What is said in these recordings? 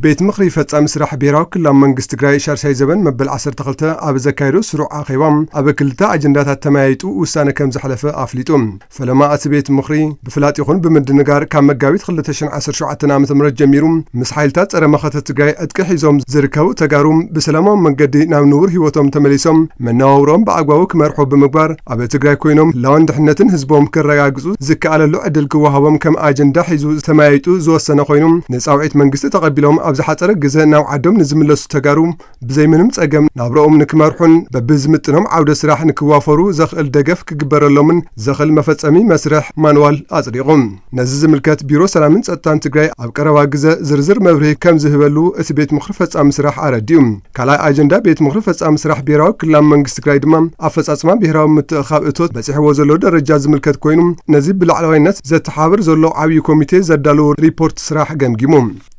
ቤት ምኽሪ ፈጻሚ ስራሕ ብሔራዊ ክልላዊ መንግስቲ ትግራይ ሻርሻይ ዘበን መበል 12 ኣብ ዘካየዶ ስሩዕ ኣኼባ ኣብ ክልተ ኣጀንዳታት ተመያይጡ ውሳነ ከም ዝሓለፈ ኣፍሊጡ ፈለማ እቲ ቤት ምኽሪ ብፍላጥ ይኹን ብምድንጋር ካብ መጋቢት 2017 ዓ.ም ጀሚሩ ምስ ሓይልታት ጸረ መኸተ ትግራይ ዕጥቂ ሒዞም ዝርከቡ ተጋሩ ብሰላማዊ መንገዲ ናብ ንቡር ህይወቶም ተመሊሶም መነባብሮኦም ብኣግባቡ ክመርሑ ብምግባር ኣብ ትግራይ ኮይኖም ላውን ድሕነትን ህዝቦም ክረጋግጹ ዝከኣለሉ ዕድል ክወሃቦም ከም ኣጀንዳ ሒዙ ተመያይጡ ዝወሰነ ኮይኑ ነጻውዒት መንግስቲ ተቐቢሎም ኣብ ዝሓፀረ ግዜ ናብ ዓዶም ንዝምለሱ ተጋሩ ብዘይ ምንም ጸገም ናብሮኦም ንክመርሑን በብዝምጥኖም ዓውደ ስራሕ ንክዋፈሩ ዘኽእል ደገፍ ክግበረሎምን ዘኽእል መፈጸሚ መስርሕ ማንዋል ኣጽዲቖም ነዚ ዝምልከት ቢሮ ሰላምን ጸጥታን ትግራይ ኣብ ቀረባ ግዜ ዝርዝር መብርሂ ከም ዝህበሉ እቲ ቤት ምኽሪ ፈጻሚ ስራሕ ኣረዲዩ ካልኣይ ኣጀንዳ ቤት ምኽሪ ፈጻሚ ስራሕ ብሔራዊ ክልላዊ መንግስቲ ትግራይ ድማ ኣፈጻጽማ ብሔራዊ ምትእኻብ እቶት በፂሕዎ ዘሎ ደረጃ ዝምልከት ኮይኑ ነዚ ብላዕለዋይነት ዘተሓብር ዘሎ ዓብዪ ኮሚቴ ዘዳለዎ ሪፖርት ስራሕ ገምጊሙ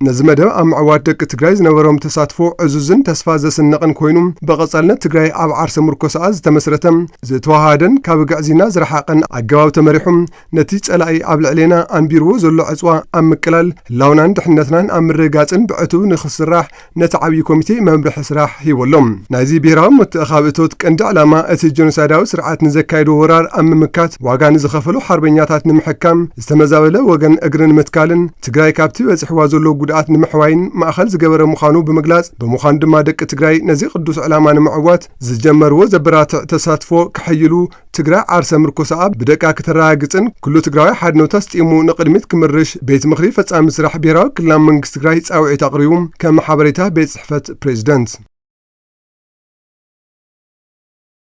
ነዚ መደብ ኣብ ምዕዋት ደቂ ትግራይ ዝነበሮም ተሳትፎ ዕዙዝን ተስፋ ዘስንቕን ኮይኑ በቐጻልነት ትግራይ ኣብ ዓርሰ ምርኮሳኣ ዝተመስረተ ዝተዋሃደን ካብ ግዕዚና ዝረሓቐን ኣገባብ ተመሪሑም ነቲ ጸላኢ ኣብ ልዕሌና ኣንቢርዎ ዘሎ ዕፅዋ ኣብ ምቅላል ህላውናን ድሕነትናን ኣብ ምርጋጽን ብዕቱብ ንኽስራሕ ነቲ ዓብዪ ኮሚቴ መምርሒ ስራሕ ሂቦሎም ናይዚ ብሔራዊ ምትእኻብ እቶት ቀንዲ ዕላማ እቲ ጀኖሳይዳዊ ስርዓት ንዘካየዶ ወራር ኣብ ምምካት ዋጋ ንዝኸፈሉ ሓርበኛታት ንምሕካም ዝተመዛበለ ወገን እግሪ ንምትካልን ትግራይ ካብቲ በፂሕዋ ዘሎ ጉድኣት ንምሕዋይን ማእኸል ዝገበረ ምዃኑ ብምግላጽ ብምዃኑ ድማ ደቂ ትግራይ ነዚ ቅዱስ ዕላማ ንምዕዋት ዝጀመርዎ ዘበራትዕ ተሳትፎ ክሕይሉ ትግራይ ዓርሰ ምርኮሳኣ ብደቃ ክትረጋግጽን ኩሉ ትግራዊ ሓድነቱ ኣስጢሙ ንቕድሚት ክምርሽ ቤት ምኽሪ ፈጻሚ ስራሕ ብሔራዊ ክልላዊ መንግስቲ ትግራይ ጻውዒት ኣቕሪቡ ከም ሓበሬታ ቤት ጽሕፈት ፕሬዚደንት